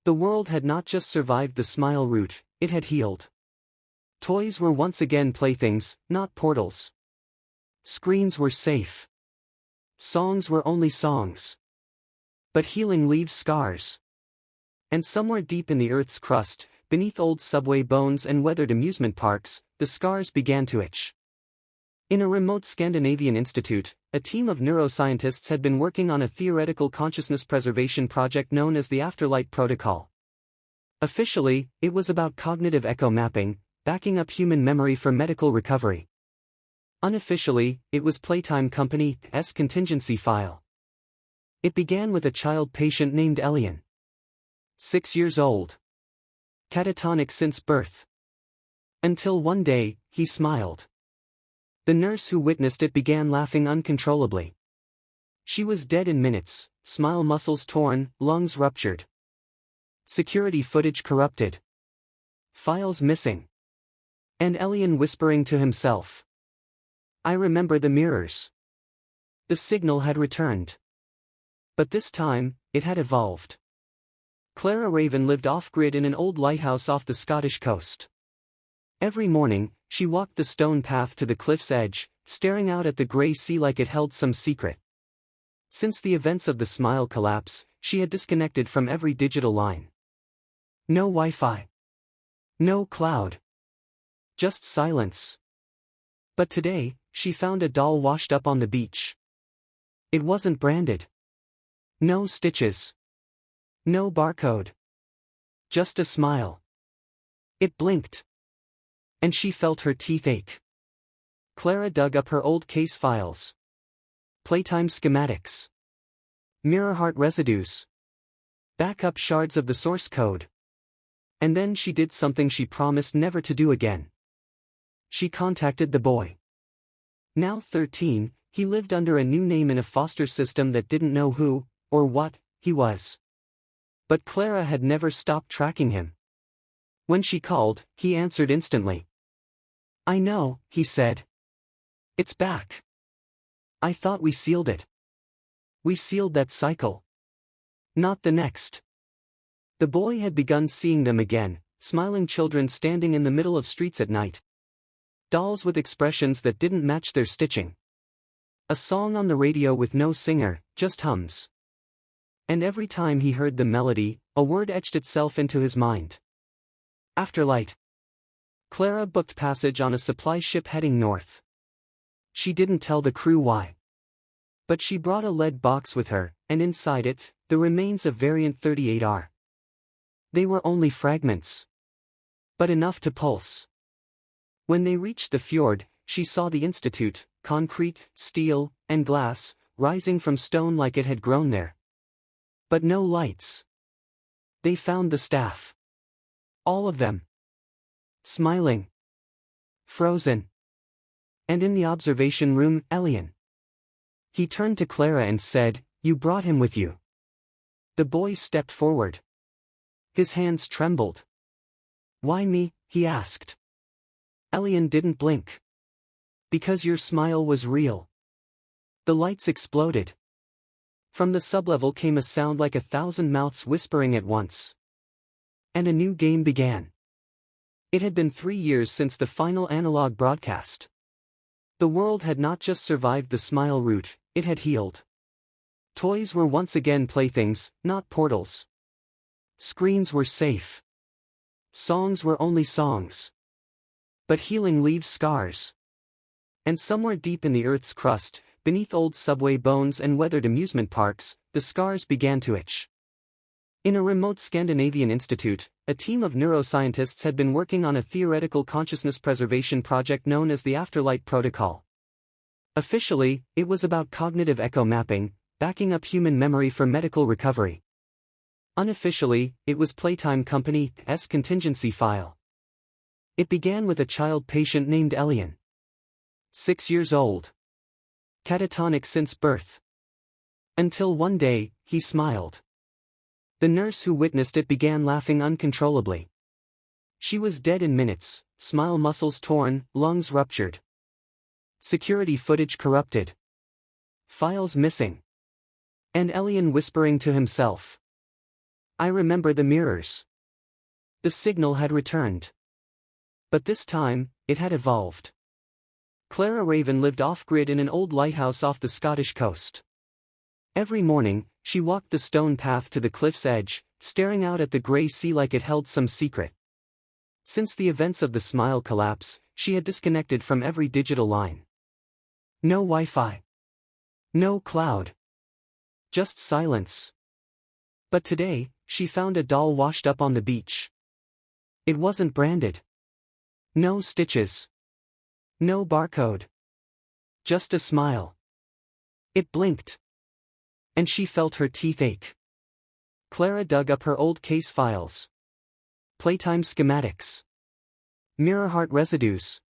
[SPEAKER 1] The world had not just survived the Smile root, it had healed. Toys were once again playthings, not portals. Screens were safe. Songs were only songs. But healing leaves scars. And somewhere deep in the Earth's crust, beneath old subway bones and weathered amusement parks, the scars began to itch. In a remote Scandinavian institute, a team of neuroscientists had been working on a theoretical consciousness preservation project known as the Afterlife Protocol. Officially, it was about cognitive echo mapping, backing up human memory for medical recovery. Unofficially, it was Playtime Company's contingency file. It began with a child patient named Elian. 6 years old. Catatonic since birth. Until one day, he smiled. The nurse who witnessed it began laughing uncontrollably. She was dead in minutes, smile muscles torn, lungs ruptured. Security footage corrupted. Files missing. And Elian whispering to himself. I remember the mirrors. The signal had returned. But this time, it had evolved. Clara Raven lived off-grid in an old lighthouse off the Scottish coast. Every morning, she walked the stone path to the cliff's edge, staring out at the grey sea like it held some secret. Since the events of the Smile collapse, she had disconnected from every digital line. No Wi-Fi. No cloud. Just silence. But today, she found a doll washed up on the beach. It wasn't branded. No stitches. No barcode. Just a smile. It blinked. And she felt her teeth ache. Clara dug up her old case files. Playtime schematics. Mirrorheart residues. Backup shards of the source code. And then she did something she promised never to do again. She contacted the boy. Now 13, he lived under a new name in a foster system that didn't know who, or what, he was. But Clara had never stopped tracking him. When she called, he answered instantly. I know, he said. It's back. I thought we sealed it. We sealed that cycle. Not the next. The boy had begun seeing them again, smiling children standing in the middle of streets at night. Dolls with expressions that didn't match their stitching. A song on the radio with no singer, just hums. And every time he heard the melody, a word etched itself into his mind. Afterlife. Clara booked passage on a supply ship heading north. She didn't tell the crew why. But she brought a lead box with her, and inside it, the remains of Variant 38R. They were only fragments. But enough to pulse. When they reached the fjord, she saw the institute, concrete, steel, and glass, rising from stone like it had grown there. But no lights. They found the staff. All of them. Smiling. Frozen. And in the observation room, Elian. He turned to Clara and said, "You brought him with you." The boy stepped forward. His hands trembled. "Why me?" he asked. Elian didn't blink. "Because your smile was real." The lights exploded. From the sublevel came a sound like 1,000 mouths whispering at once. And a new game began. It had been 3 years since the final analog broadcast. The world had not just survived the smile route, it had healed. Toys were once again playthings, not portals. Screens were safe. Songs were only songs. But healing leaves scars. And somewhere deep in the Earth's crust, beneath old subway bones and weathered amusement parks, the scars began to itch. In a remote Scandinavian institute, a team of neuroscientists had been working on a theoretical consciousness preservation project known as the Afterlife Protocol. Officially, it was about cognitive echo mapping, backing up human memory for medical recovery. Unofficially, it was Playtime Company's contingency file. It began with a child patient named Elian. 6 years old. Catatonic since birth. Until one day, he smiled. The nurse who witnessed it began laughing uncontrollably. She was dead in minutes, smile muscles torn, lungs ruptured. Security footage corrupted. Files missing. And Elian whispering to himself. "I remember the mirrors." The signal had returned. But this time, it had evolved. Clara Raven lived off-grid in an old lighthouse off the Scottish coast. Every morning, she walked the stone path to the cliff's edge, staring out at the grey sea like it held some secret. Since the events of the Smile collapse, she had disconnected from every digital line. No Wi-Fi. No cloud. Just silence. But today, she found a doll washed up on the beach. It wasn't branded. No stitches. No barcode. Just a smile. It blinked. And she felt her teeth ache. Clara dug up her old case files. Playtime schematics. Mirror heart residues.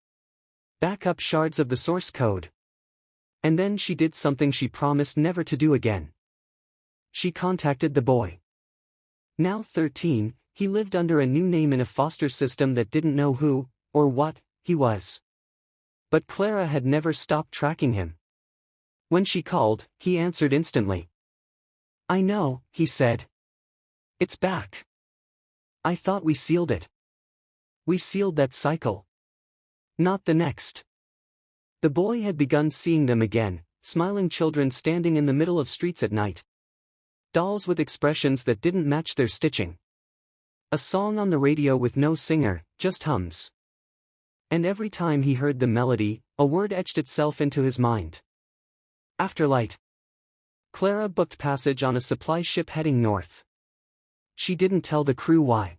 [SPEAKER 1] Backup shards of the source code. And then she did something she promised never to do again. She contacted the boy. Now 13, he lived under a new name in a foster system that didn't know who, or what, he was. But Clara had never stopped tracking him. When she called, he answered instantly. "I know," he said. "It's back. I thought we sealed it. We sealed that cycle. Not the next." The boy had begun seeing them again, smiling children standing in the middle of streets at night. Dolls with expressions that didn't match their stitching. A song on the radio with no singer, just hums. And every time he heard the melody, a word etched itself into his mind. Afterlife. Clara booked passage on a supply ship heading north. She didn't tell the crew why.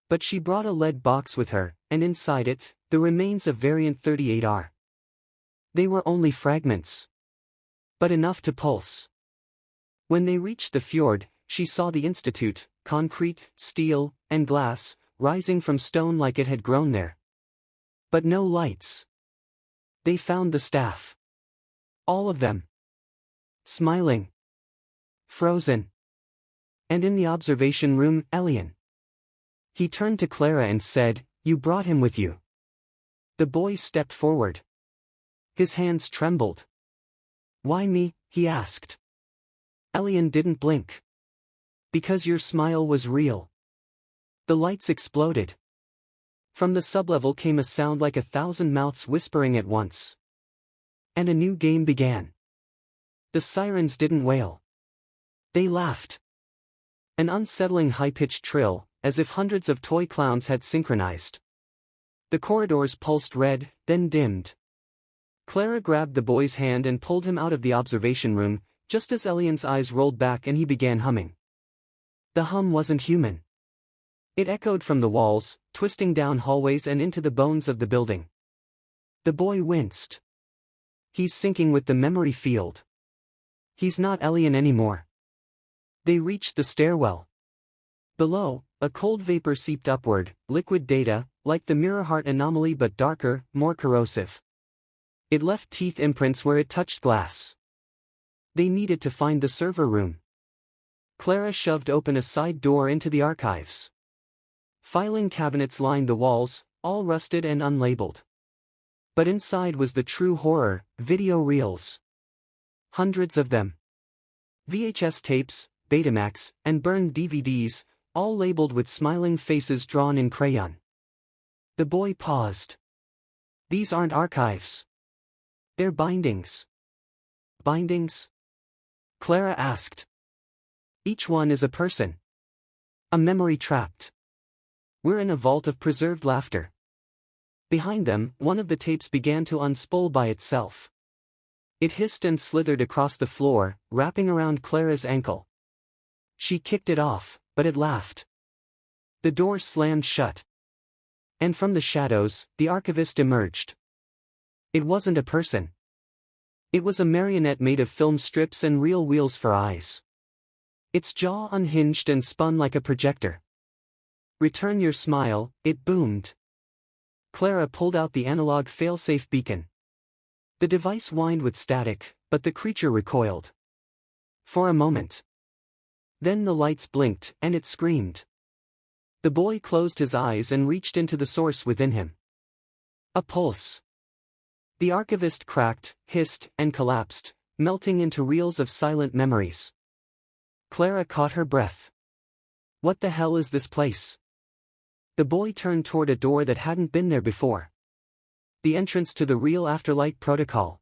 [SPEAKER 1] But she brought a lead box with her, and inside it, the remains of Variant 38R. They were only fragments. But enough to pulse. When they reached the fjord, she saw the institute, concrete, steel, and glass, rising from stone like it had grown there. But no lights. They found the staff. All of them. Smiling. Frozen. And in the observation room, Elian. He turned to Clara and said, "You brought him with you." The boy stepped forward. His hands trembled. "Why me?" he asked. Elian didn't blink. Because your smile was real. The lights exploded. From the sublevel came a sound like 1,000 mouths whispering at once. And a new game began. The sirens didn't wail. They laughed. An unsettling high-pitched trill, as if hundreds of toy clowns had synchronized. The corridors pulsed red, then dimmed. Clara grabbed the boy's hand and pulled him out of the observation room, just as Elian's eyes rolled back and he began humming. The hum wasn't human. It echoed from the walls, twisting down hallways and into the bones of the building. The boy winced. He's sinking with the memory field. He's not Elian anymore. They reached the stairwell. Below, a cold vapor seeped upward, liquid data, like the mirror heart anomaly but darker, more corrosive. It left teeth imprints where it touched glass. They needed to find the server room. Clara shoved open a side door into the archives. Filing cabinets lined the walls, all rusted and unlabeled. But inside was the true horror, video reels. Hundreds of them. VHS tapes, Betamax, and burned DVDs, all labeled with smiling faces drawn in crayon. The boy paused. These aren't archives. They're bindings. Bindings? Clara asked. Each one is a person. A memory trapped. We're in a vault of preserved laughter. Behind them, one of the tapes began to unspool by itself. It hissed and slithered across the floor, wrapping around Clara's ankle. She kicked it off, but it laughed. The door slammed shut. And from the shadows, the archivist emerged. It wasn't a person. It was a marionette made of film strips and real wheels for eyes. Its jaw unhinged and spun like a projector. Return your smile, it boomed. Clara pulled out the analog failsafe beacon. The device whined with static, but the creature recoiled. For a moment. Then the lights blinked, and it screamed. The boy closed his eyes and reached into the source within him. A pulse. The archivist cracked, hissed, and collapsed, melting into reels of silent memories. Clara caught her breath. What the hell is this place? The boy turned toward a door that hadn't been there before. The entrance to the real afterlife protocol.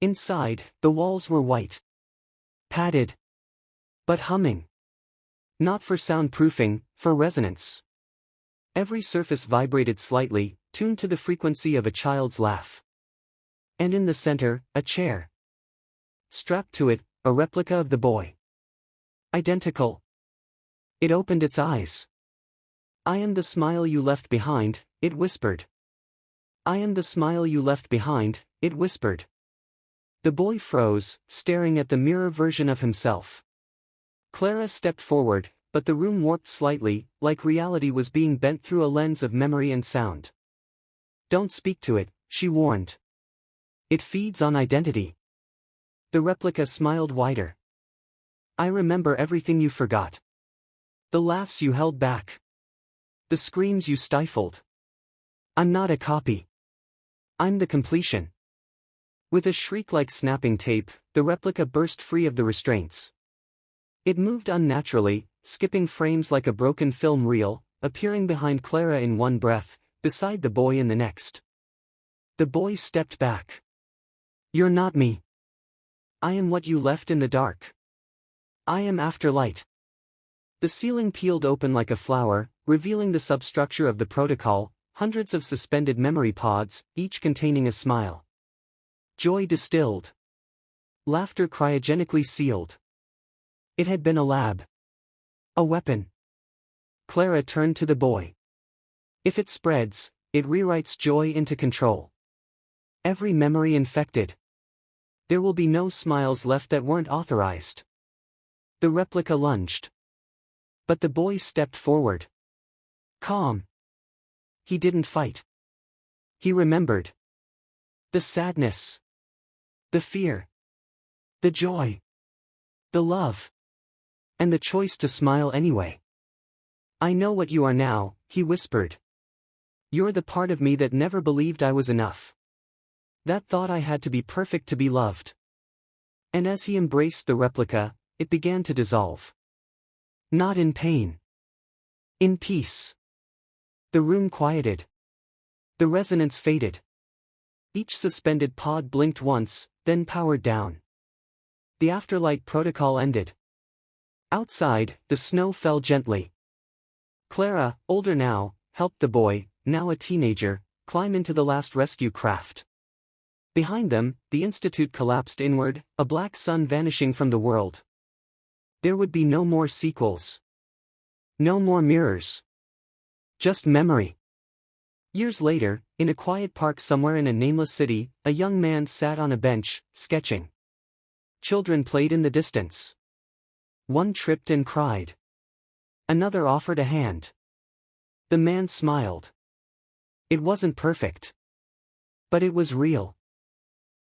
[SPEAKER 1] Inside, the walls were white. Padded. But humming. Not for soundproofing, for resonance. Every surface vibrated slightly, tuned to the frequency of a child's laugh. And in the center, a chair. Strapped to it, a replica of the boy. Identical. It opened its eyes. I am the smile you left behind, it whispered. I am the smile you left behind, it whispered. The boy froze, staring at the mirror version of himself. Clara stepped forward, but the room warped slightly, like reality was being bent through a lens of memory and sound. Don't speak to it, she warned. It feeds on identity. The replica smiled wider. I remember everything you forgot. The laughs you held back. The screams you stifled. I'm not a copy. I'm the completion. With a shriek like snapping tape, the replica burst free of the restraints. It moved unnaturally, skipping frames like a broken film reel, appearing behind Clara in one breath, beside the boy in the next. The boy stepped back. You're not me. I am what you left in the dark. I am afterlight. The ceiling peeled open like a flower, revealing the substructure of the protocol, hundreds of suspended memory pods, each containing a smile. Joy distilled. Laughter cryogenically sealed. It had been a lab. A weapon. Clara turned to the boy. If it spreads, it rewrites joy into control. Every memory infected. There will be no smiles left that weren't authorized. The replica lunged. But the boy stepped forward. Calm. He didn't fight. He remembered. The sadness. The fear. The joy. The love. And the choice to smile anyway. I know what you are now, he whispered. You're the part of me that never believed I was enough. That thought I had to be perfect to be loved. And as he embraced the replica, it began to dissolve. Not in pain. In peace. The room quieted. The resonance faded. Each suspended pod blinked once, then powered down. The afterlight protocol ended. Outside, the snow fell gently. Clara, older now, helped the boy, now a teenager, climb into the last rescue craft. Behind them, the institute collapsed inward, a black sun vanishing from the world. There would be no more sequels. No more mirrors. Just memory. Years later, in a quiet park somewhere in a nameless city, a young man sat on a bench, sketching. Children played in the distance. One tripped and cried. Another offered a hand. The man smiled. It wasn't perfect. But it was real.